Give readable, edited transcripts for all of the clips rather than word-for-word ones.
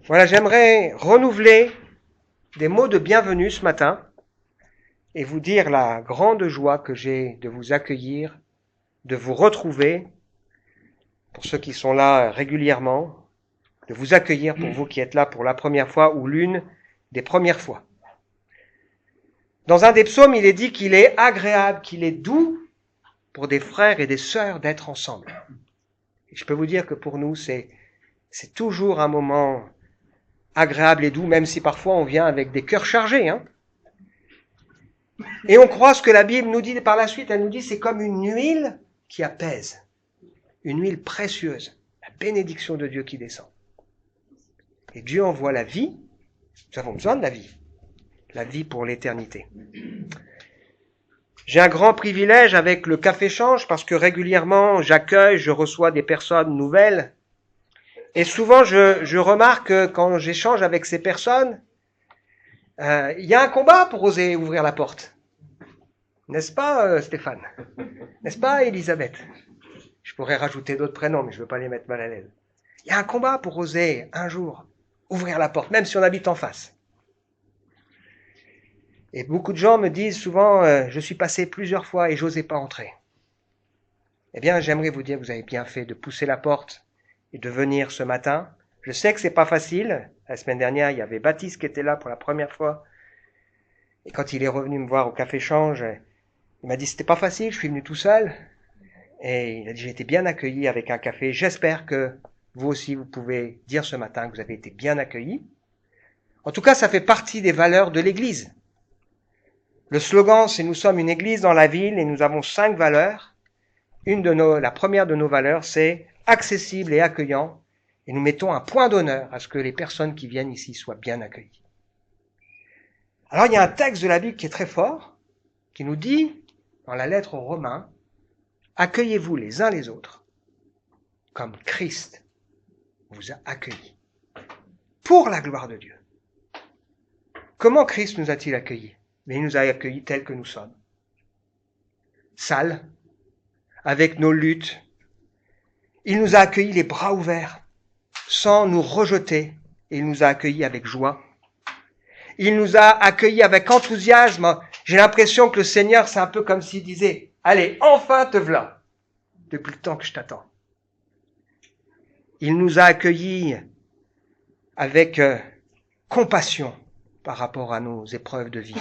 Voilà, j'aimerais renouveler des mots de bienvenue ce matin et vous dire la grande joie que j'ai de vous accueillir, de vous retrouver, pour ceux qui sont là régulièrement, de vous accueillir pour vous qui êtes là pour la première fois ou l'une des premières fois. Dans un des psaumes, il est dit qu'il est agréable, qu'il est doux pour des frères et des sœurs d'être ensemble. Et je peux vous dire que pour nous, c'est toujours un moment agréable et doux, même si parfois on vient avec des cœurs chargés. Et on croit ce que la Bible nous dit par la suite. Elle nous dit c'est comme une huile qui apaise, une huile précieuse, la bénédiction de Dieu qui descend. Et Dieu envoie la vie. Nous avons besoin de la vie pour l'éternité. J'ai un grand privilège avec le Café Change parce que régulièrement je reçois des personnes nouvelles. Et souvent je remarque que quand j'échange avec ces personnes, il y a un combat pour oser ouvrir la porte. N'est-ce pas Stéphane? N'est-ce pas Elisabeth? Je pourrais rajouter d'autres prénoms, mais je ne veux pas les mettre mal à l'aise. Il y a un combat pour oser un jour ouvrir la porte, même si on habite en face. Et beaucoup de gens me disent souvent, je suis passé plusieurs fois et j'osais pas entrer. Eh bien, j'aimerais vous dire que vous avez bien fait de pousser la porte et de venir ce matin. Je sais que c'est pas facile. La semaine dernière, il y avait Baptiste qui était là pour la première fois. Et quand il est revenu me voir au Café Change, il m'a dit c'était pas facile, je suis venu tout seul. Et il a dit j'ai été bien accueilli avec un café. J'espère que vous aussi, vous pouvez dire ce matin que vous avez été bien accueillis. En tout cas, ça fait partie des valeurs de l'Église. Le slogan, c'est « Nous sommes une église dans la ville et nous avons 5 valeurs ». La première de nos valeurs, c'est accessible et accueillant. Et nous mettons un point d'honneur à ce que les personnes qui viennent ici soient bien accueillies. Alors, il y a un texte de la Bible qui est très fort, qui nous dit, dans la lettre aux Romains, « Accueillez-vous les uns les autres, comme Christ vous a accueillis, pour la gloire de Dieu. » Comment Christ nous a-t-il accueillis? Mais il nous a accueillis tels que nous sommes. Sales, avec nos luttes. Il nous a accueillis les bras ouverts, sans nous rejeter. Et il nous a accueillis avec joie. Il nous a accueillis avec enthousiasme. J'ai l'impression que le Seigneur, c'est un peu comme s'il disait, « Allez, enfin te voilà, depuis le temps que je t'attends. » Il nous a accueillis avec compassion par rapport à nos épreuves de vie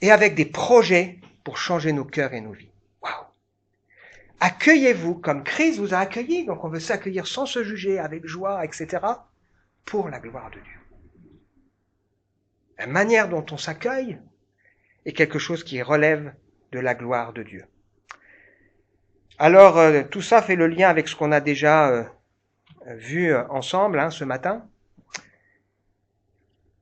et avec des projets pour changer nos cœurs et nos vies. Waouh! Accueillez-vous comme Christ vous a accueillis, donc on veut s'accueillir sans se juger, avec joie, etc., pour la gloire de Dieu. La manière dont on s'accueille est quelque chose qui relève de la gloire de Dieu. Alors, tout ça fait le lien avec ce qu'on a déjà vu ensemble ce matin.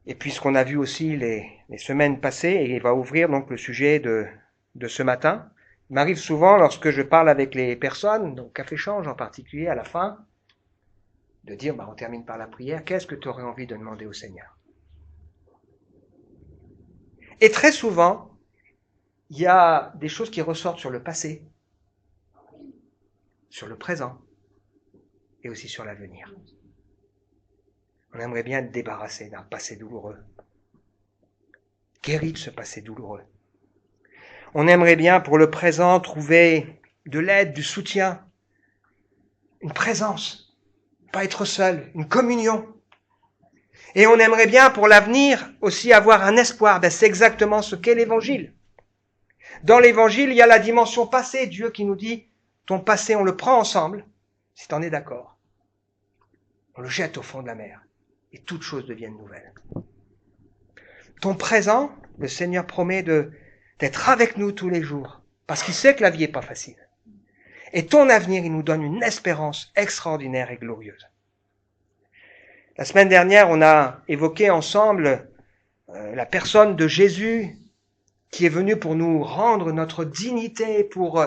Et puis ce qu'on a vu aussi les semaines passées, et il va ouvrir donc le sujet de ce matin. Il m'arrive souvent, lorsque je parle avec les personnes, donc Café Change en particulier, à la fin, de dire, on termine par la prière, qu'est-ce que tu aurais envie de demander au Seigneur? Et très souvent, il y a des choses qui ressortent sur le passé, sur le présent, et aussi sur l'avenir. On aimerait bien être débarrassé d'un passé douloureux, guéri de ce passé douloureux. On aimerait bien pour le présent trouver de l'aide, du soutien, une présence, pas être seul, une communion. Et on aimerait bien pour l'avenir aussi avoir un espoir. C'est exactement ce qu'est l'Évangile. Dans l'Évangile, il y a la dimension passée, Dieu qui nous dit, ton passé, on le prend ensemble, si tu en es d'accord. On le jette au fond de la mer. Et toutes choses deviennent nouvelles. Ton présent, le Seigneur promet d'être avec nous tous les jours, parce qu'il sait que la vie est pas facile. Et ton avenir, il nous donne une espérance extraordinaire et glorieuse. La semaine dernière, on a évoqué ensemble la personne de Jésus qui est venu pour nous rendre notre dignité, pour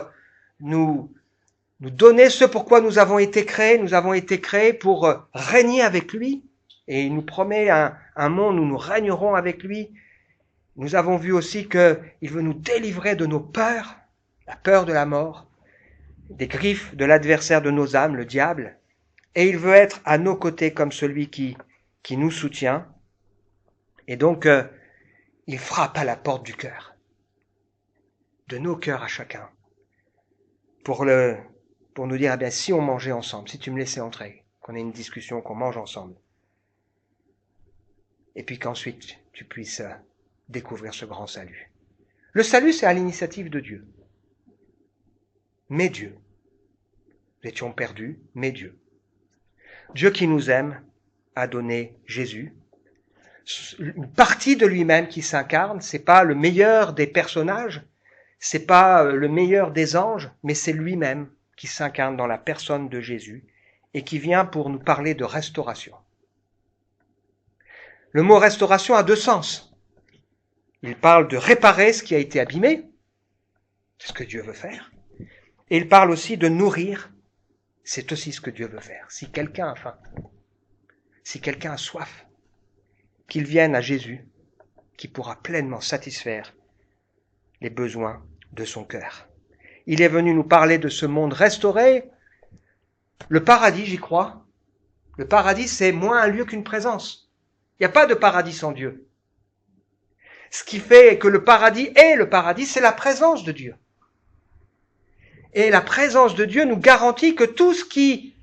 nous donner ce pourquoi nous avons été créés. Nous avons été créés pour régner avec lui. Et il nous promet un monde où nous régnerons avec lui. Nous avons vu aussi qu'il veut nous délivrer de nos peurs, la peur de la mort, des griffes de l'adversaire de nos âmes, le diable. Et il veut être à nos côtés comme celui qui qui nous soutient. Et donc, il frappe à la porte du cœur, de nos cœurs à chacun, pour nous dire, eh bien, si on mangeait ensemble, si tu me laissais entrer, qu'on ait une discussion, qu'on mange ensemble, et puis qu'ensuite tu puisses découvrir ce grand salut. Le salut, c'est à l'initiative de Dieu. Mais Dieu. Nous étions perdus, mais Dieu. Dieu qui nous aime a donné Jésus. Une partie de lui-même qui s'incarne, c'est pas le meilleur des personnages, c'est pas le meilleur des anges, mais c'est lui-même qui s'incarne dans la personne de Jésus et qui vient pour nous parler de restauration. Le mot restauration a deux sens. Il parle de réparer ce qui a été abîmé, c'est ce que Dieu veut faire, et il parle aussi de nourrir, c'est aussi ce que Dieu veut faire. Si quelqu'un a faim, si quelqu'un a soif, qu'il vienne à Jésus, qui pourra pleinement satisfaire les besoins de son cœur. Il est venu nous parler de ce monde restauré. Le paradis, j'y crois. Le paradis, c'est moins un lieu qu'une présence. Il n'y a pas de paradis sans Dieu. Ce qui fait que le paradis est le paradis, c'est la présence de Dieu. Et la présence de Dieu nous garantit que tout ce qui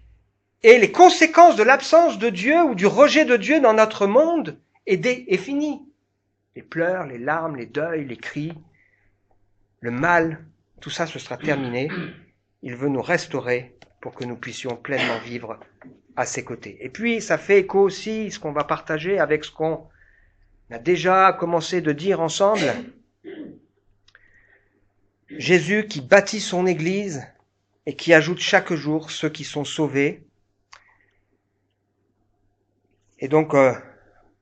est les conséquences de l'absence de Dieu ou du rejet de Dieu dans notre monde est fini. Les pleurs, les larmes, les deuils, les cris, le mal, tout ça, ce sera terminé. Il veut nous restaurer pour que nous puissions pleinement vivre à ses côtés. Et puis, ça fait écho aussi, ce qu'on va partager avec ce qu'on a déjà commencé de dire ensemble. Jésus qui bâtit son Église et qui ajoute chaque jour ceux qui sont sauvés. Et donc,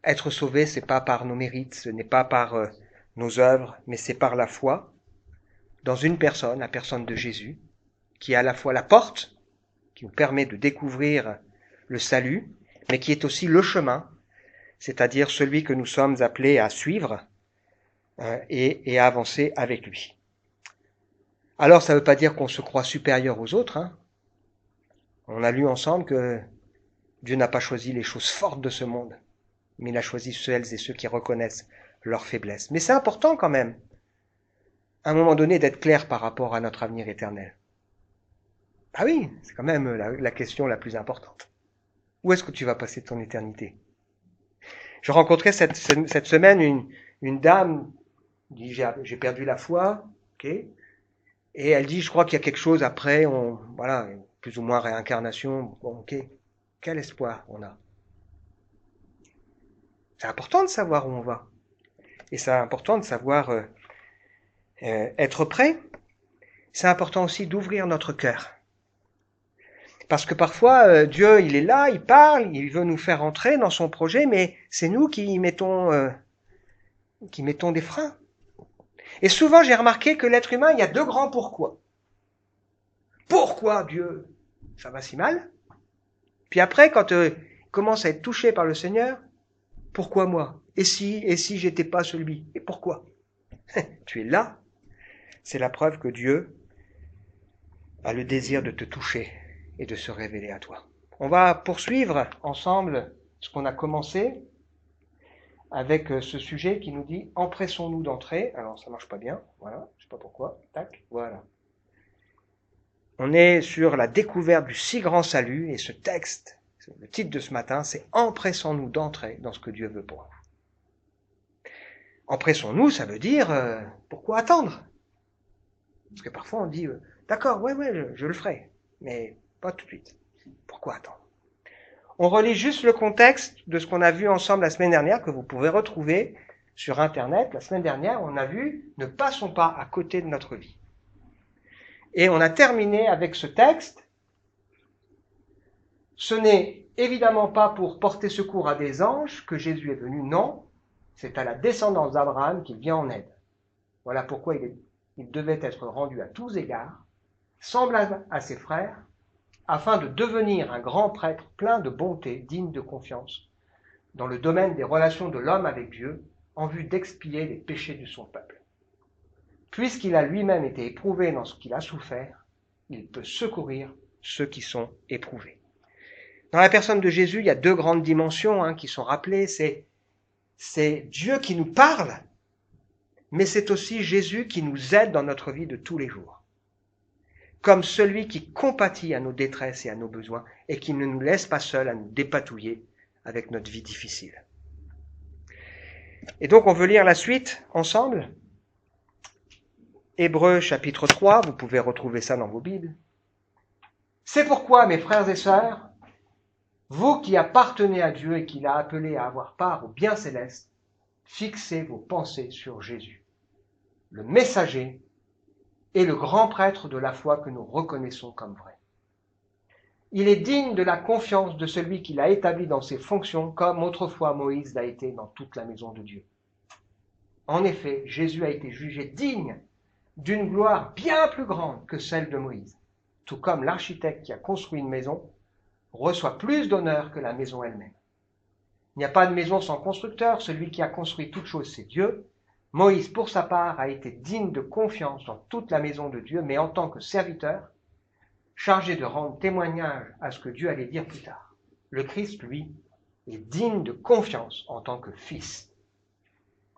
être sauvé, c'est pas par nos mérites, ce n'est pas par nos œuvres, mais c'est par la foi dans une personne, la personne de Jésus, qui est à la fois la porte, qui nous permet de découvrir le salut, mais qui est aussi le chemin, c'est-à-dire celui que nous sommes appelés à suivre et à avancer avec lui. Alors, ça ne veut pas dire qu'on se croit supérieur aux autres. Hein. On a lu ensemble que Dieu n'a pas choisi les choses fortes de ce monde, mais il a choisi celles et ceux qui reconnaissent leur faiblesse. Mais c'est important quand même, à un moment donné, d'être clair par rapport à notre avenir éternel. Ah oui, c'est quand même la question la plus importante. Où est-ce que tu vas passer ton éternité? Je rencontrais cette semaine une dame qui dit j'ai perdu la foi, ok, et elle dit je crois qu'il y a quelque chose après, voilà, plus ou moins réincarnation, bon ok, quel espoir on a. C'est important de savoir où on va, et c'est important de savoir être prêt. C'est important aussi d'ouvrir notre cœur. Parce que parfois, Dieu, il est là, il parle, il veut nous faire entrer dans son projet, mais c'est nous qui mettons des freins. Et souvent, j'ai remarqué que l'être humain, il y a deux grands pourquoi. Pourquoi Dieu, ça va si mal? Puis après, quand il commence à être touché par le Seigneur, pourquoi moi? Et si j'étais pas celui? Et pourquoi? Tu es là. C'est la preuve que Dieu a le désir de te toucher et de se révéler à toi. On va poursuivre ensemble ce qu'on a commencé avec ce sujet qui nous dit « Empressons-nous d'entrer ». Alors, ça marche pas bien, voilà, je sais pas pourquoi, tac, voilà. On est sur la découverte du si grand salut, et ce texte, le titre de ce matin, c'est « Empressons-nous d'entrer dans ce que Dieu veut pour nous ». Empressons-nous, ça veut dire pourquoi attendre? Parce que parfois on dit « D'accord, ouais, je le ferai », mais pas tout de suite. Pourquoi attendre? On relit juste le contexte de ce qu'on a vu ensemble la semaine dernière, que vous pouvez retrouver sur Internet. La semaine dernière, on a vu « Ne passons pas à côté de notre vie ». Et on a terminé avec ce texte. Ce n'est évidemment pas pour porter secours à des anges que Jésus est venu, non. C'est à la descendance d'Abraham qu'il vient en aide. Voilà pourquoi il devait être rendu à tous égards, semblable à ses frères, afin de devenir un grand prêtre plein de bonté, digne de confiance, dans le domaine des relations de l'homme avec Dieu, en vue d'expier les péchés de son peuple. Puisqu'il a lui-même été éprouvé dans ce qu'il a souffert, il peut secourir ceux qui sont éprouvés. Dans la personne de Jésus, il y a deux grandes dimensions qui sont rappelées. C'est Dieu qui nous parle, mais c'est aussi Jésus qui nous aide dans notre vie de tous les jours. Comme celui qui compatit à nos détresses et à nos besoins et qui ne nous laisse pas seuls à nous dépatouiller avec notre vie difficile. Et donc on veut lire la suite ensemble. Hébreux chapitre 3, vous pouvez retrouver ça dans vos Bibles. C'est pourquoi, mes frères et sœurs, vous qui appartenez à Dieu et qui l'a appelé à avoir part au bien céleste, fixez vos pensées sur Jésus, le messager et le grand prêtre de la foi que nous reconnaissons comme vrai. Il est digne de la confiance de celui qui l'a établi dans ses fonctions, comme autrefois Moïse l'a été dans toute la maison de Dieu. En effet, Jésus a été jugé digne d'une gloire bien plus grande que celle de Moïse, tout comme l'architecte qui a construit une maison reçoit plus d'honneur que la maison elle-même. Il n'y a pas de maison sans constructeur, celui qui a construit toute chose, c'est Dieu. Moïse, pour sa part, a été digne de confiance dans toute la maison de Dieu, mais en tant que serviteur, chargé de rendre témoignage à ce que Dieu allait dire plus tard. Le Christ, lui, est digne de confiance en tant que fils,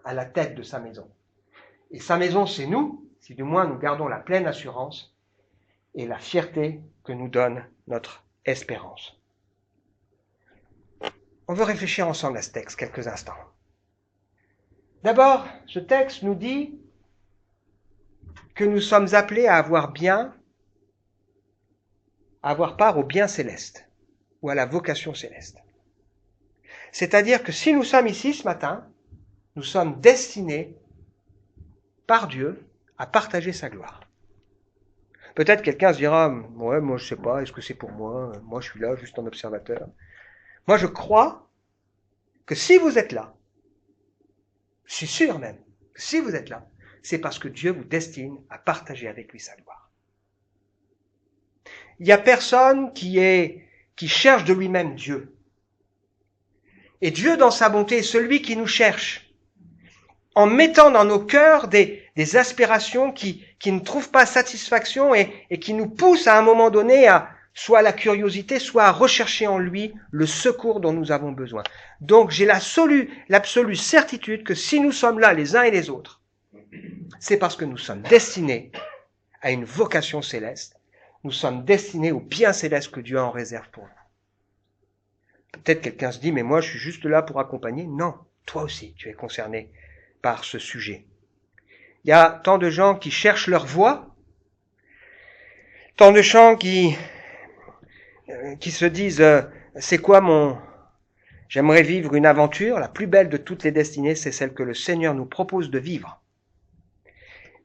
à la tête de sa maison. Et sa maison, c'est nous, si du moins nous gardons la pleine assurance et la fierté que nous donne notre espérance. On veut réfléchir ensemble à ce texte quelques instants. D'abord, ce texte nous dit que nous sommes appelés à avoir part au bien céleste ou à la vocation céleste. C'est-à-dire que si nous sommes ici ce matin, nous sommes destinés par Dieu à partager sa gloire. Peut-être quelqu'un se dira, ouais, moi je sais pas, est-ce que c'est pour moi? Moi je suis là juste en observateur. Moi je crois que si vous êtes là, je suis sûr même, que si vous êtes là, c'est parce que Dieu vous destine à partager avec lui sa gloire. Il n'y a personne qui cherche de lui-même Dieu. Et Dieu, dans sa bonté, est celui qui nous cherche, en mettant dans nos cœurs des aspirations qui ne trouvent pas satisfaction et qui nous poussent à un moment donné à soit à la curiosité, soit à rechercher en lui le secours dont nous avons besoin. Donc j'ai l'absolue certitude que si nous sommes là les uns et les autres, c'est parce que nous sommes destinés à une vocation céleste. Nous sommes destinés au bien céleste que Dieu en réserve pour nous. Peut-être quelqu'un se dit, mais moi je suis juste là pour accompagner. Non, toi aussi tu es concerné par ce sujet. Il y a tant de gens qui cherchent leur voie, tant de gens qui se disent, c'est quoi j'aimerais vivre une aventure, la plus belle de toutes les destinées, c'est celle que le Seigneur nous propose de vivre.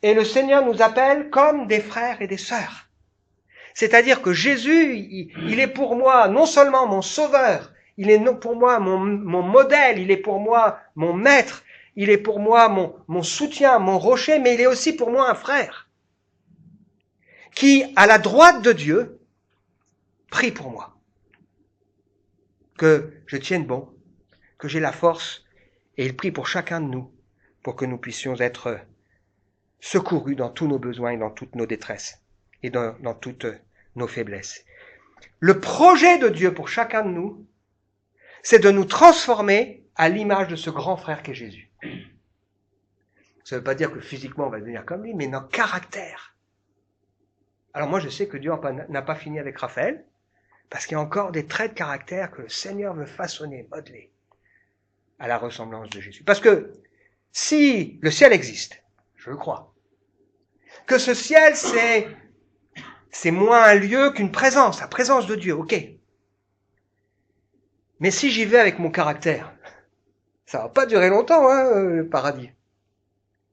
Et le Seigneur nous appelle comme des frères et des sœurs. C'est-à-dire que Jésus, il est pour moi non seulement mon sauveur, il est pour moi mon modèle, il est pour moi mon maître, il est pour moi mon soutien, mon rocher, mais il est aussi pour moi un frère qui, à la droite de Dieu, prie pour moi. Que je tienne bon, que j'ai la force, et il prie pour chacun de nous, pour que nous puissions être secourus dans tous nos besoins et dans toutes nos détresses, et dans toutes nos faiblesses. Le projet de Dieu pour chacun de nous, c'est de nous transformer à l'image de ce grand frère qu'est Jésus. Ça ne veut pas dire que physiquement on va devenir comme lui, mais dans le caractère. Alors moi je sais que Dieu n'a pas fini avec Raphaël, parce qu'il y a encore des traits de caractère que le Seigneur veut façonner, modeler à la ressemblance de Jésus. Parce que si le ciel existe, je le crois, que ce ciel c'est moins un lieu qu'une présence, la présence de Dieu, ok. Mais si j'y vais avec mon caractère, ça va pas durer longtemps, le paradis.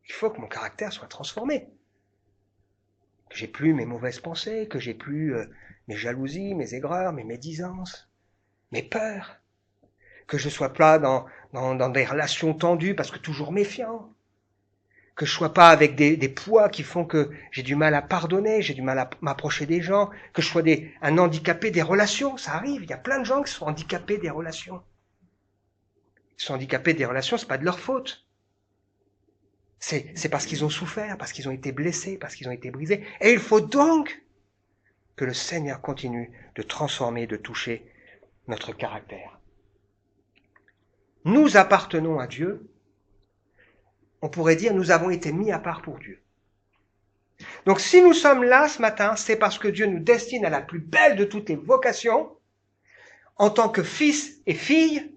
Il faut que mon caractère soit transformé. Que j'ai plus mes mauvaises pensées, que j'ai plus mes jalousies, mes aigreurs, mes médisances, mes peurs. Que je sois pas dans des relations tendues parce que toujours méfiant. Que je sois pas avec des poids qui font que j'ai du mal à pardonner, j'ai du mal à m'approcher des gens, que je sois un handicapé des relations. Ça arrive, il y a plein de gens qui sont handicapés des relations. Ils sont handicapés des relations, c'est pas de leur faute. C'est parce qu'ils ont souffert, parce qu'ils ont été blessés, parce qu'ils ont été brisés. Et il faut donc que le Seigneur continue de transformer, de toucher notre caractère. Nous appartenons à Dieu. On pourrait dire nous avons été mis à part pour Dieu. Donc si nous sommes là ce matin, c'est parce que Dieu nous destine à la plus belle de toutes les vocations, en tant que fils et filles,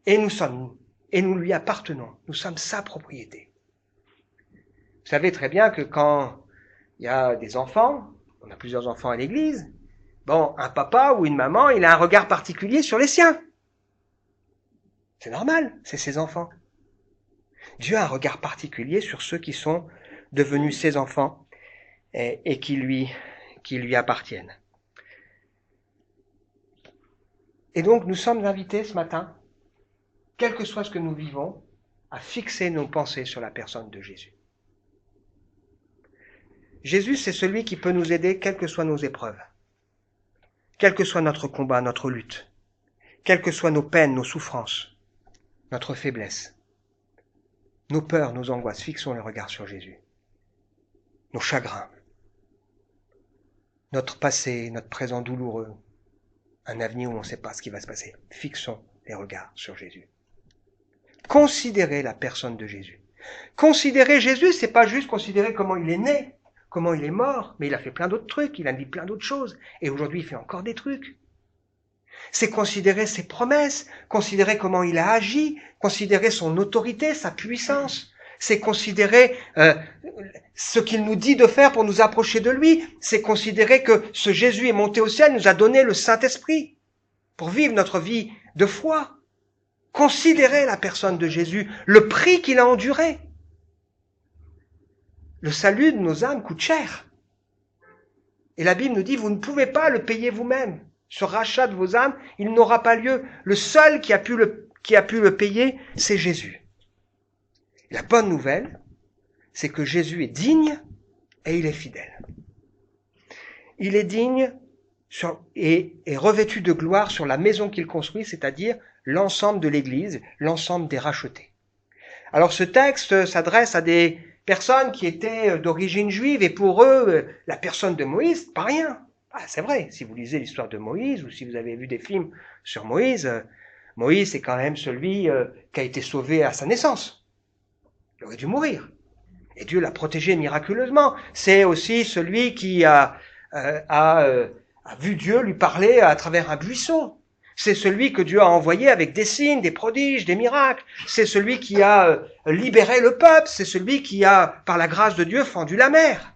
et nous lui appartenons. Nous sommes sa propriété. Vous savez très bien que quand il y a des enfants, on a plusieurs enfants à l'église, bon, un papa ou une maman, il a un regard particulier sur les siens. C'est normal, c'est ses enfants. Dieu a un regard particulier sur ceux qui sont devenus ses enfants et qui lui appartiennent. Et donc, nous sommes invités ce matin, quel que soit ce que nous vivons, à fixer nos pensées sur la personne de Jésus. Jésus, c'est celui qui peut nous aider, quelles que soient nos épreuves, quel que soit notre combat, notre lutte, quelles que soient nos peines, nos souffrances, notre faiblesse, nos peurs, nos angoisses. Fixons le regard sur Jésus. Nos chagrins, notre passé, notre présent douloureux, un avenir où on ne sait pas ce qui va se passer. Fixons les regards sur Jésus. Considérez la personne de Jésus. Considérer Jésus, c'est pas juste considérer comment il est né, comment il est mort, mais il a fait plein d'autres trucs, il a dit plein d'autres choses, et aujourd'hui il fait encore des trucs. C'est considérer ses promesses, considérer comment il a agi, considérer son autorité, sa puissance. C'est considérer ce qu'il nous dit de faire pour nous approcher de lui. C'est considérer que ce Jésus est monté au ciel, nous a donné le Saint-Esprit pour vivre notre vie de foi. Considérer la personne de Jésus, le prix qu'il a enduré. Le salut de nos âmes coûte cher. Et la Bible nous dit, vous ne pouvez pas le payer vous-même. Ce rachat de vos âmes, il n'aura pas lieu. Le seul qui a pu le payer, c'est Jésus. La bonne nouvelle, c'est que Jésus est digne et il est fidèle. Il est digne et revêtu de gloire sur la maison qu'il construit, c'est-à-dire l'ensemble de l'Église, l'ensemble des rachetés. Alors ce texte s'adresse à des personnes qui étaient d'origine juive et pour eux, la personne de Moïse, pas rien. Ah, c'est vrai, si vous lisez l'histoire de Moïse ou si vous avez vu des films sur Moïse, Moïse c'est quand même celui qui a été sauvé à sa naissance. Il aurait dû mourir. Et Dieu l'a protégé miraculeusement. C'est aussi celui qui a vu Dieu lui parler à travers un buisson. C'est celui que Dieu a envoyé avec des signes, des prodiges, des miracles. C'est celui qui a libéré le peuple. C'est celui qui a, par la grâce de Dieu, fendu la mer.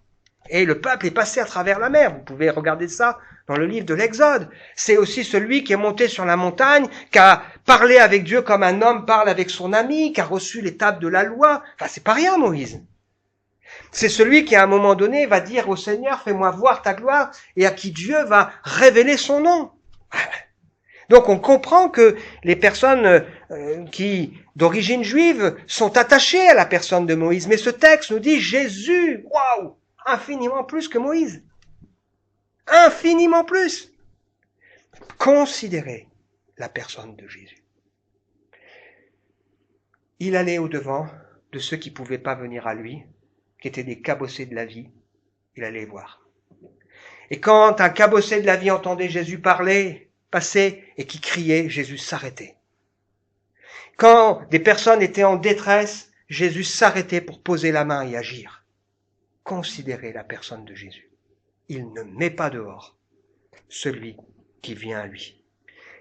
Et le peuple est passé à travers la mer. Vous pouvez regarder ça dans le livre de l'Exode. C'est aussi celui qui est monté sur la montagne, qui a parlé avec Dieu comme un homme parle avec son ami, qui a reçu les tables de la loi. Enfin, c'est pas rien, Moïse. C'est celui qui, à un moment donné, va dire au Seigneur, fais-moi voir ta gloire, et à qui Dieu va révéler son nom. Donc, on comprend que les personnes qui, d'origine juive, sont attachées à la personne de Moïse. Mais ce texte nous dit, Jésus, waouh, infiniment plus que Moïse. Infiniment plus. Considérez la personne de Jésus. Il allait au-devant de ceux qui ne pouvaient pas venir à lui, qui étaient des cabossés de la vie. Il allait les voir. Et quand un cabossé de la vie entendait Jésus parler, passer, et qui criait, Jésus s'arrêtait. Quand des personnes étaient en détresse, Jésus s'arrêtait pour poser la main et agir. Considérez la personne de Jésus. Il ne met pas dehors celui qui vient à lui.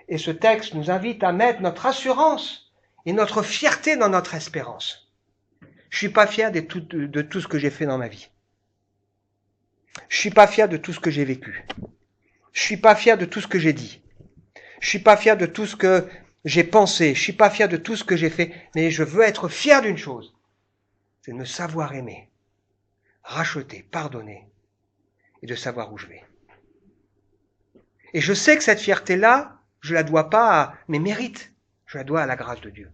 Et ce texte nous invite à mettre notre assurance et notre fierté dans notre espérance. Je suis pas fier de tout ce que j'ai fait dans ma vie. Je suis pas fier de tout ce que j'ai vécu. Je suis pas fier de tout ce que j'ai dit. Je suis pas fier de tout ce que j'ai pensé. Je suis pas fier de tout ce que j'ai fait. Mais je veux être fier d'une chose. C'est de me savoir aimer, racheter, pardonner et de savoir où je vais. Et je sais que cette fierté-là, je la dois pas à mes mérites. Je la dois à la grâce de Dieu.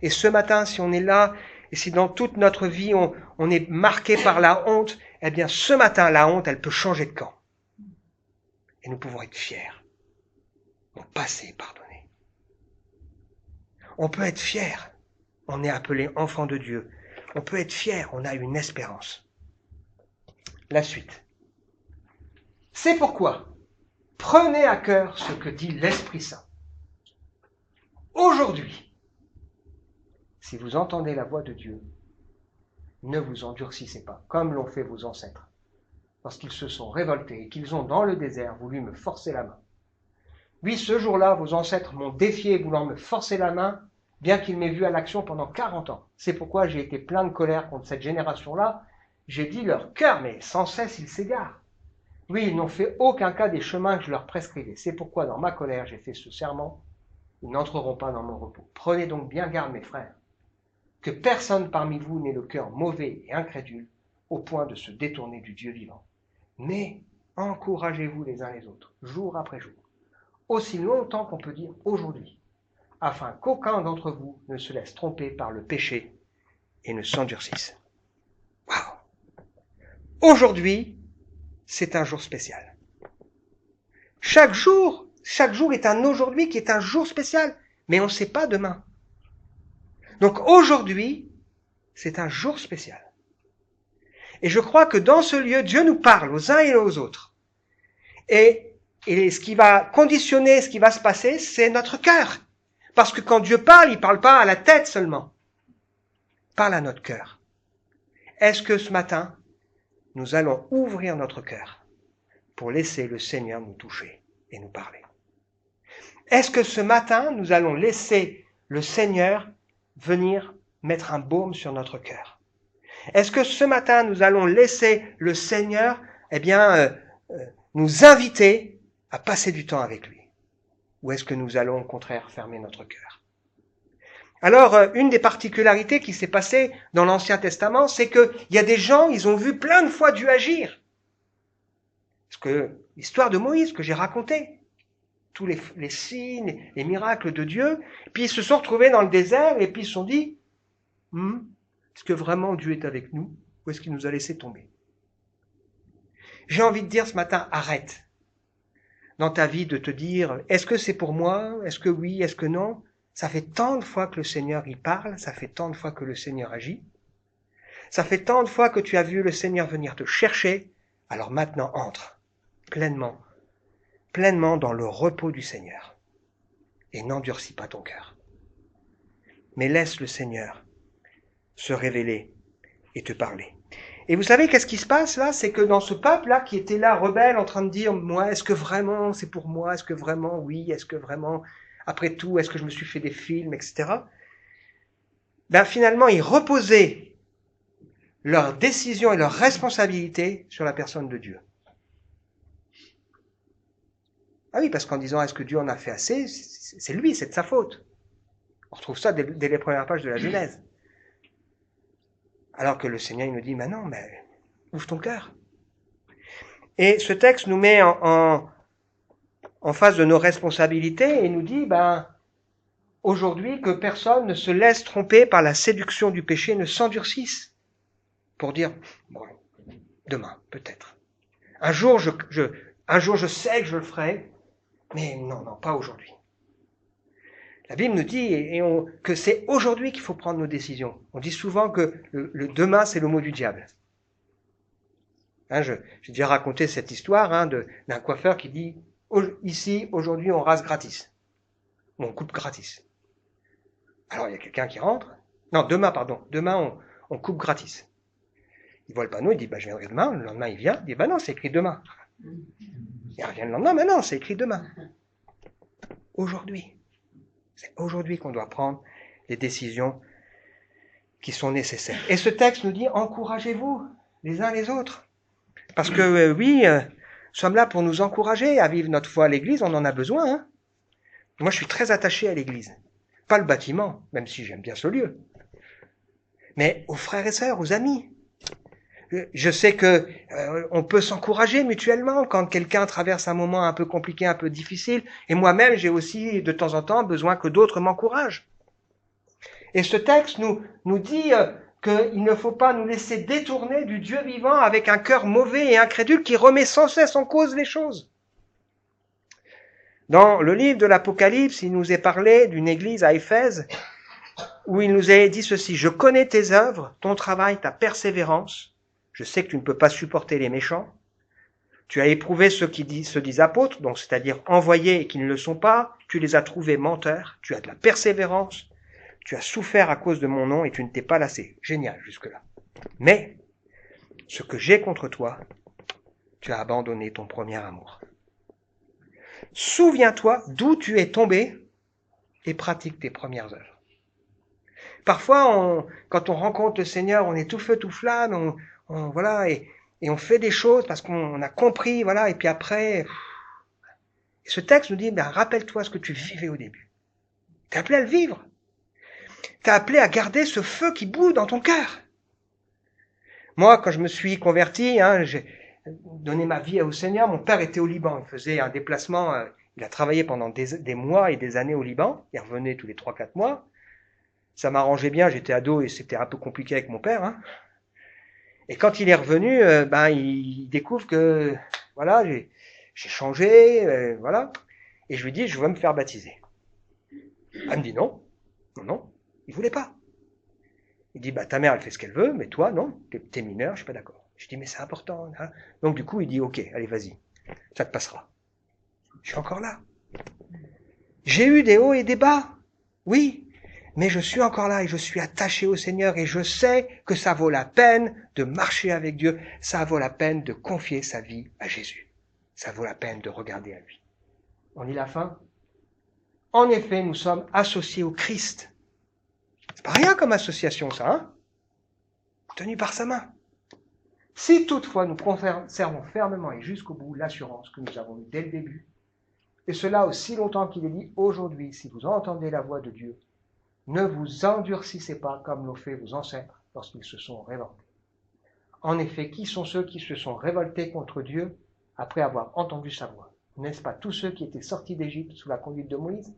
Et ce matin, si on est là, et si dans toute notre vie, on est marqué par la honte, eh bien, ce matin, la honte, elle peut changer de camp. Et nous pouvons être fiers. Mon passé pardonné. On peut être fier. On est appelé enfant de Dieu. On peut être fier. On a une espérance. La suite. C'est pourquoi, Prenez à cœur ce que dit l'Esprit Saint. Aujourd'hui, si vous entendez la voix de Dieu, ne vous endurcissez pas, comme l'ont fait vos ancêtres, lorsqu'ils se sont révoltés et qu'ils ont dans le désert voulu me forcer la main. Oui, ce jour-là, vos ancêtres m'ont défié voulant me forcer la main, bien qu'ils m'aient vu à l'action pendant 40 ans. C'est pourquoi j'ai été plein de colère contre cette génération-là. J'ai dit leur cœur, mais sans cesse ils s'égarent. Oui, ils n'ont fait aucun cas des chemins que je leur prescrivais. C'est pourquoi dans ma colère j'ai fait ce serment. Ils n'entreront pas dans mon repos. Prenez donc bien garde, mes frères, que personne parmi vous n'ait le cœur mauvais et incrédule au point de se détourner du Dieu vivant. Mais encouragez-vous les uns les autres, jour après jour, aussi longtemps qu'on peut dire aujourd'hui, afin qu'aucun d'entre vous ne se laisse tromper par le péché et ne s'endurcisse. Waouh! Aujourd'hui, c'est un jour spécial. Chaque jour est un aujourd'hui qui est un jour spécial, mais on ne sait pas demain. Donc aujourd'hui, c'est un jour spécial. Et je crois que dans ce lieu, Dieu nous parle aux uns et aux autres. Et ce qui va conditionner ce qui va se passer, c'est notre cœur. Parce que quand Dieu parle, il ne parle pas à la tête seulement. Il parle à notre cœur. Est-ce que ce matin, nous allons ouvrir notre cœur pour laisser le Seigneur nous toucher et nous parler? Est-ce que ce matin, nous allons laisser le Seigneur venir mettre un baume sur notre cœur? Est-ce que ce matin, nous allons laisser le Seigneur, nous inviter à passer du temps avec lui? Ou est-ce que nous allons au contraire fermer notre cœur? Alors, une des particularités qui s'est passée dans l'Ancien Testament, c'est qu'il y a des gens, ils ont vu plein de fois Dieu agir. Parce que l'histoire de Moïse que j'ai racontée, tous les signes, les miracles de Dieu, puis ils se sont retrouvés dans le désert et puis ils se sont dit, est-ce que vraiment Dieu est avec nous ou est-ce qu'il nous a laissé tomber? J'ai envie de dire ce matin, arrête dans ta vie de te dire, est-ce que c'est pour moi? Est-ce que oui? Est-ce que non? Ça fait tant de fois que le Seigneur y parle, ça fait tant de fois que le Seigneur agit, ça fait tant de fois que tu as vu le Seigneur venir te chercher, alors maintenant entre pleinement dans le repos du Seigneur et n'endurcis pas ton cœur. Mais laisse le Seigneur se révéler et te parler. Et vous savez qu'est-ce qui se passe là? C'est que dans ce peuple-là qui était là, rebelle, en train de dire, moi, est-ce que vraiment c'est pour moi? Est-ce que vraiment oui? Est-ce que vraiment, après tout, est-ce que je me suis fait des films, etc. Finalement, ils reposaient leurs décisions et leurs responsabilités sur la personne de Dieu. Ah oui, parce qu'en disant, est-ce que Dieu en a fait assez? C'est lui, c'est de sa faute. On retrouve ça dès les premières pages de la Genèse. Alors que le Seigneur, il nous dit, non, mais ouvre ton cœur. Et ce texte nous met en face de nos responsabilités et nous dit, aujourd'hui, que personne ne se laisse tromper par la séduction du péché, ne s'endurcisse pour dire, bon, demain, peut-être. Un jour, je sais que je le ferai, mais non, pas aujourd'hui. La Bible nous dit que c'est aujourd'hui qu'il faut prendre nos décisions. On dit souvent que le demain, c'est le mot du diable. J'ai déjà raconté cette histoire d'un coiffeur qui dit ici, aujourd'hui, on rase gratis. Ou on coupe gratis. Alors, il y a quelqu'un qui rentre. Non, demain, on coupe gratis. Il voit le panneau, il dit, je viendrai demain. Le lendemain, il vient, il dit, non, c'est écrit demain. Il revient le lendemain, non, c'est écrit demain. Aujourd'hui. C'est aujourd'hui qu'on doit prendre les décisions qui sont nécessaires. Et ce texte nous dit, encouragez-vous les uns les autres. Parce que nous sommes là pour nous encourager à vivre notre foi à l'église, on en a besoin. Moi, je suis très attaché à l'église. Pas le bâtiment, même si j'aime bien ce lieu. Mais aux frères et sœurs, aux amis. Je sais que on peut s'encourager mutuellement quand quelqu'un traverse un moment un peu compliqué, un peu difficile. Et moi-même, j'ai aussi de temps en temps besoin que d'autres m'encouragent. Et ce texte nous dit qu'il ne faut pas nous laisser détourner du Dieu vivant avec un cœur mauvais et incrédule qui remet sans cesse en cause les choses. Dans le livre de l'Apocalypse, il nous est parlé d'une église à Éphèse où il nous est dit ceci, « Je connais tes œuvres, ton travail, ta persévérance. Je sais que tu ne peux pas supporter les méchants. Tu as éprouvé ceux qui se disent apôtres, donc c'est-à-dire envoyés et qui ne le sont pas. Tu les as trouvés menteurs. Tu as de la persévérance. Tu as souffert à cause de mon nom et tu ne t'es pas lassé. Génial jusque-là. Mais ce que j'ai contre toi, tu as abandonné ton premier amour. Souviens-toi d'où tu es tombé et pratique tes premières œuvres. Parfois, quand on rencontre le Seigneur, on est tout feu, tout flamme, voilà, et on fait des choses parce qu'on a compris, voilà, et puis après, ce texte nous dit, rappelle-toi ce que tu vivais au début. T'es appelé à le vivre. T'es appelé à garder ce feu qui bout dans ton cœur. Moi, quand je me suis converti, j'ai donné ma vie au Seigneur. Mon père était au Liban. Il faisait un déplacement. Il a travaillé pendant des mois et des années au Liban. Il revenait tous les 3-4 mois. Ça m'arrangeait bien. J'étais ado et c'était un peu compliqué avec mon père. Et quand il est revenu, il découvre que voilà, j'ai changé, voilà. Et je lui dis, je veux me faire baptiser. Elle me dit non, il voulait pas. Il dit, ta mère, elle fait ce qu'elle veut, mais toi, non, t'es mineur, je suis pas d'accord. Je dis, mais c'est important. Hein. Donc, du coup, il dit, ok, allez, vas-y, ça te passera. Je suis encore là. J'ai eu des hauts et des bas, oui, mais je suis encore là et je suis attaché au Seigneur et je sais que ça vaut la peine de marcher avec Dieu, ça vaut la peine de confier sa vie à Jésus. Ça vaut la peine de regarder à lui. On lit la fin. En effet, nous sommes associés au Christ. C'est pas rien comme association, ça, hein? Tenu par sa main. Si toutefois nous conservons fermement et jusqu'au bout l'assurance que nous avons eue dès le début, et cela aussi longtemps qu'il est dit aujourd'hui, si vous entendez la voix de Dieu, ne vous endurcissez pas comme l'ont fait vos ancêtres lorsqu'ils se sont révoltés. En effet, qui sont ceux qui se sont révoltés contre Dieu après avoir entendu sa voix? N'est-ce pas tous ceux qui étaient sortis d'Égypte sous la conduite de Moïse?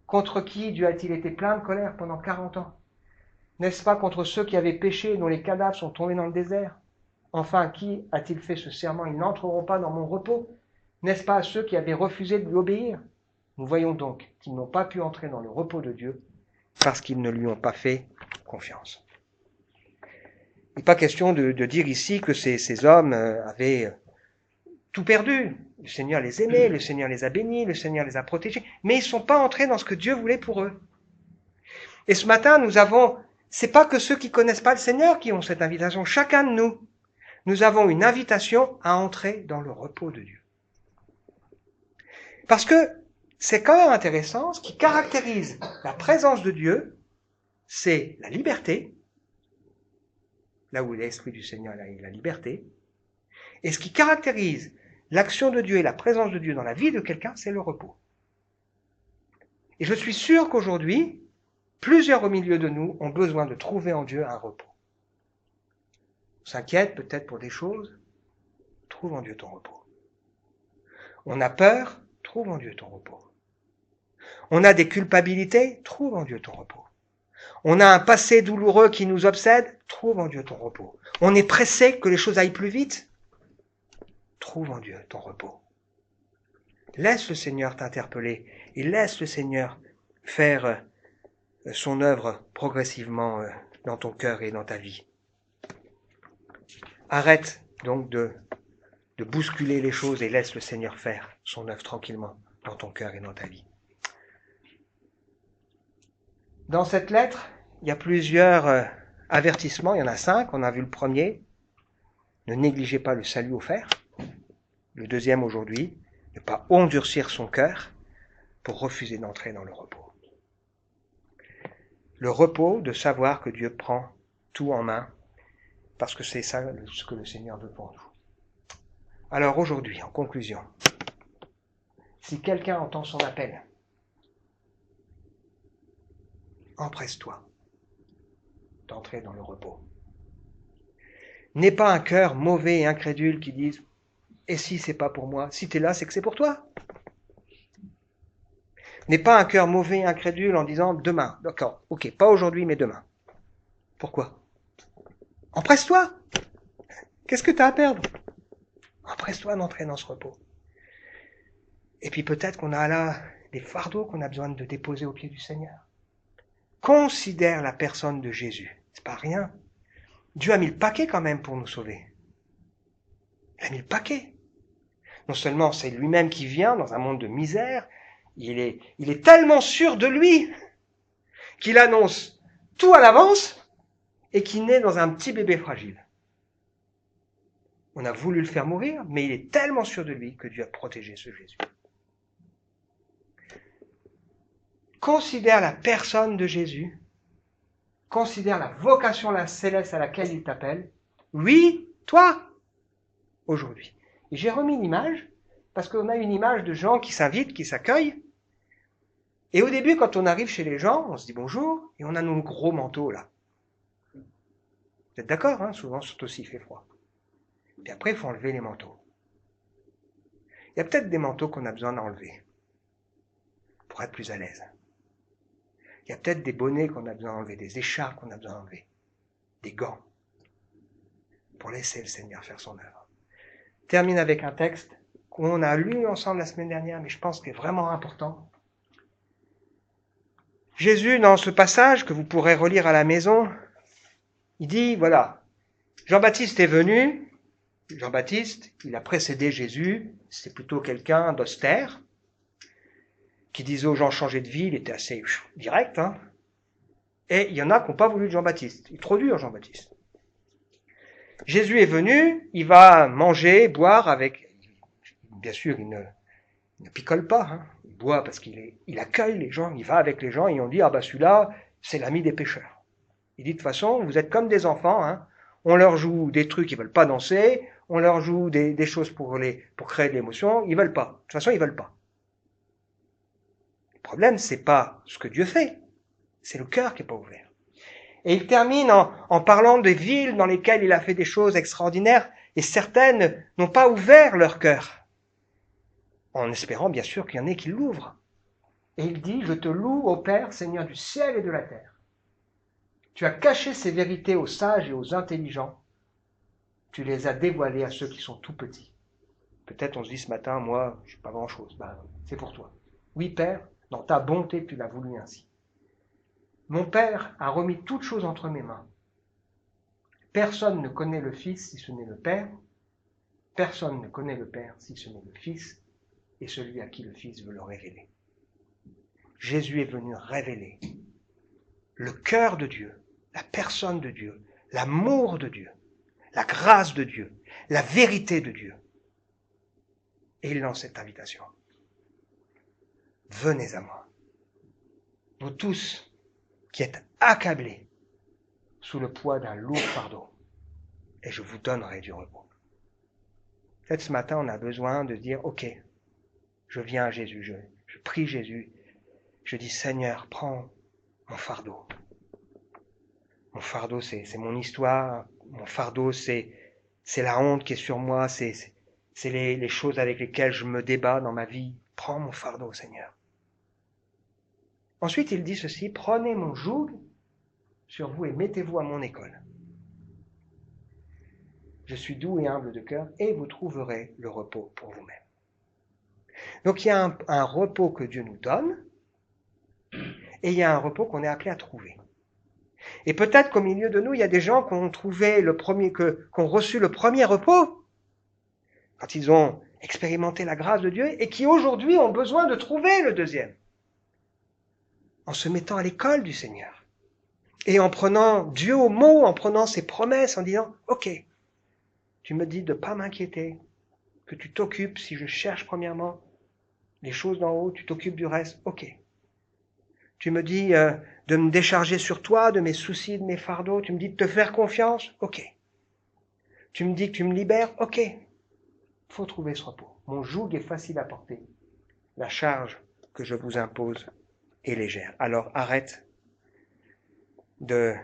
Contre qui Dieu a-t-il été plein de colère pendant 40 ans? N'est-ce pas contre ceux qui avaient péché et dont les cadavres sont tombés dans le désert? Enfin, qui a-t-il fait ce serment? Ils n'entreront pas dans mon repos. N'est-ce pas à ceux qui avaient refusé de lui obéir? Nous voyons donc qu'ils n'ont pas pu entrer dans le repos de Dieu parce qu'ils ne lui ont pas fait confiance. Il n'est pas question de dire ici que ces hommes avaient tout perdu. Le Seigneur les aimait, le Seigneur les a bénis, le Seigneur les a protégés, mais ils ne sont pas entrés dans ce que Dieu voulait pour eux. Et ce matin, c'est pas que ceux qui connaissent pas le Seigneur qui ont cette invitation, chacun de nous avons une invitation à entrer dans le repos de Dieu. Parce que c'est quand même intéressant, ce qui caractérise la présence de Dieu, c'est la liberté, là où l'Esprit du Seigneur est la liberté, et ce qui caractérise l'action de Dieu et la présence de Dieu dans la vie de quelqu'un, c'est le repos. Et je suis sûr qu'aujourd'hui, plusieurs au milieu de nous ont besoin de trouver en Dieu un repos. On s'inquiète peut-être pour des choses, trouve en Dieu ton repos. On a peur, trouve en Dieu ton repos. On a des culpabilités, trouve en Dieu ton repos. On a un passé douloureux qui nous obsède, trouve en Dieu ton repos. On est pressé que les choses aillent plus vite, trouve en Dieu ton repos. Laisse le Seigneur t'interpeller et laisse le Seigneur faire son œuvre progressivement dans ton cœur et dans ta vie. Arrête donc de bousculer les choses et laisse le Seigneur faire son œuvre tranquillement dans ton cœur et dans ta vie. Dans cette lettre, il y a plusieurs avertissements, il y en a 5, on a vu le premier. Ne négligez pas le salut offert. Le deuxième aujourd'hui, ne pas endurcir son cœur pour refuser d'entrer dans le repos. Le repos de savoir que Dieu prend tout en main, parce que c'est ça ce que le Seigneur veut pour nous. Alors aujourd'hui, en conclusion, si quelqu'un entend son appel, empresse-toi d'entrer dans le repos. N'aie pas un cœur mauvais et incrédule qui dise « Et si c'est pas pour moi? Si t'es là, c'est que c'est pour toi. » N'aie pas un cœur mauvais et incrédule en disant « Demain, d'accord, ok, pas aujourd'hui, mais demain. » Pourquoi? Empresse-toi. Qu'est-ce que tu as à perdre? Empresse-toi d'entrer dans ce repos. Et puis peut-être qu'on a là des fardeaux qu'on a besoin de déposer au pied du Seigneur. Considère la personne de Jésus. C'est pas rien. Dieu a mis le paquet quand même pour nous sauver. Il a mis le paquet. Non seulement c'est lui-même qui vient dans un monde de misère, il est tellement sûr de lui qu'il annonce tout à l'avance et qu'il naît dans un petit bébé fragile. On a voulu le faire mourir, mais il est tellement sûr de lui que Dieu a protégé ce Jésus. Considère la personne de Jésus, considère la vocation céleste à laquelle il t'appelle. Oui, toi, aujourd'hui. Et j'ai remis l'image, parce qu'on a une image de gens qui s'invitent, qui s'accueillent. Et au début, quand on arrive chez les gens, on se dit bonjour, et on a nos gros manteaux là. Vous êtes d'accord, hein? Souvent, surtout s'il fait froid. Puis après, il faut enlever les manteaux. Il y a peut-être des manteaux qu'on a besoin d'enlever pour être plus à l'aise. Il y a peut-être des bonnets qu'on a besoin d'enlever, des écharpes qu'on a besoin d'enlever, des gants, pour laisser le Seigneur faire son œuvre. Je termine avec un texte qu'on a lu ensemble la semaine dernière, mais je pense qu'il est vraiment important. Jésus, dans ce passage que vous pourrez relire à la maison, il dit, voilà, Jean-Baptiste est venu, Jean-Baptiste, il a précédé Jésus, c'est plutôt quelqu'un d'austère, qui disait aux gens changer de vie, il était assez direct, hein. Et il y en a qui n'ont pas voulu de Jean-Baptiste, il est trop dur Jean-Baptiste. Jésus est venu, il va manger, boire avec, bien sûr il ne picole pas, hein. Il boit parce qu'il accueille les gens, il va avec les gens et on dit, ah bah celui-là, c'est l'ami des pécheurs. Il dit, de toute façon, vous êtes comme des enfants, hein. On leur joue des trucs, ils veulent pas danser, on leur joue des choses pour créer de l'émotion, ils veulent pas. De toute façon, ils veulent pas. Le problème, c'est pas ce que Dieu fait, c'est le cœur qui est pas ouvert. Et il termine en parlant des villes dans lesquelles il a fait des choses extraordinaires, et certaines n'ont pas ouvert leur cœur, en espérant bien sûr qu'il y en ait qui l'ouvrent. Et il dit, je te loue, ô Père, Seigneur du ciel et de la terre. Tu as caché ces vérités aux sages et aux intelligents. Tu les as dévoilées à ceux qui sont tout petits. Peut-être on se dit ce matin, moi, je ne sais pas grand-chose. Ben, c'est pour toi. Oui, Père, dans ta bonté, tu l'as voulu ainsi. Mon Père a remis toutes choses entre mes mains. Personne ne connaît le Fils si ce n'est le Père. Personne ne connaît le Père si ce n'est le Fils et celui à qui le Fils veut le révéler. Jésus est venu révéler le cœur de Dieu, la personne de Dieu, l'amour de Dieu, la grâce de Dieu, la vérité de Dieu. Et il lance cette invitation. Venez à moi, vous tous qui êtes accablés sous le poids d'un lourd fardeau, et je vous donnerai du repos. Peut-être ce matin, on a besoin de dire, ok, je viens à Jésus, je prie Jésus, je dis, Seigneur, prends mon fardeau. Mon fardeau, c'est mon histoire, mon fardeau, c'est la honte qui est sur moi, c'est les choses avec lesquelles je me débat dans ma vie. Prends mon fardeau, Seigneur. Ensuite, il dit ceci, prenez mon joug sur vous et mettez-vous à mon école. Je suis doux et humble de cœur et vous trouverez le repos pour vous-même. Donc il y a un repos que Dieu nous donne et il y a un repos qu'on est appelé à trouver. Et peut-être qu'au milieu de nous, il y a des gens qui ont reçu le premier repos quand ils ont expérimenté la grâce de Dieu et qui aujourd'hui ont besoin de trouver le deuxième. En se mettant à l'école du Seigneur. Et en prenant Dieu au mot, en prenant ses promesses, en disant, ok, tu me dis de ne pas m'inquiéter, que tu t'occupes, si je cherche premièrement les choses d'en haut, tu t'occupes du reste, ok. Tu me dis de me décharger sur toi, de mes soucis, de mes fardeaux, tu me dis de te faire confiance, ok. Tu me dis que tu me libères, ok. Il faut trouver ce repos. Mon joug est facile à porter. La charge que je vous impose est légère. Alors arrête de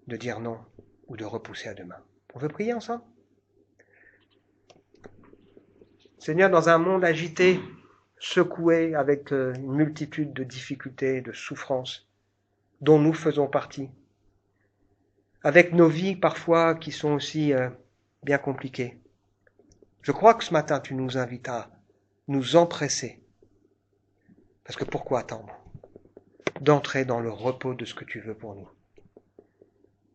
dire non ou de repousser à demain. On veut prier ensemble? Seigneur, dans un monde agité, secoué avec une multitude de difficultés, de souffrances, dont nous faisons partie, avec nos vies parfois qui sont aussi bien compliquées, je crois que ce matin tu nous invites à nous empresser. Parce que pourquoi attendre? D'entrer dans le repos de ce que tu veux pour nous.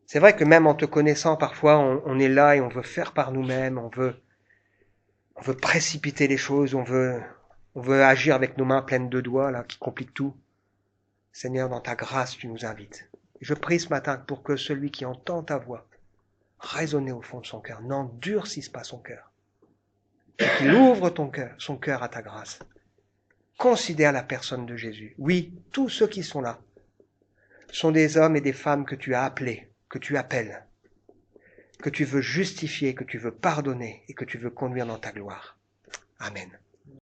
C'est vrai que même en te connaissant, parfois on est là et on veut faire par nous-mêmes, on veut On veut précipiter les choses, on veut agir avec nos mains pleines de doigts, là, qui compliquent tout. Seigneur, dans ta grâce, tu nous invites. Je prie ce matin pour que celui qui entend ta voix résonner au fond de son cœur, n'endurcisse pas son cœur. Qu'il ouvre son cœur à ta grâce. Considère la personne de Jésus. Oui, tous ceux qui sont là sont des hommes et des femmes que tu as appelés, que tu appelles, que tu veux justifier, que tu veux pardonner et que tu veux conduire dans ta gloire. Amen.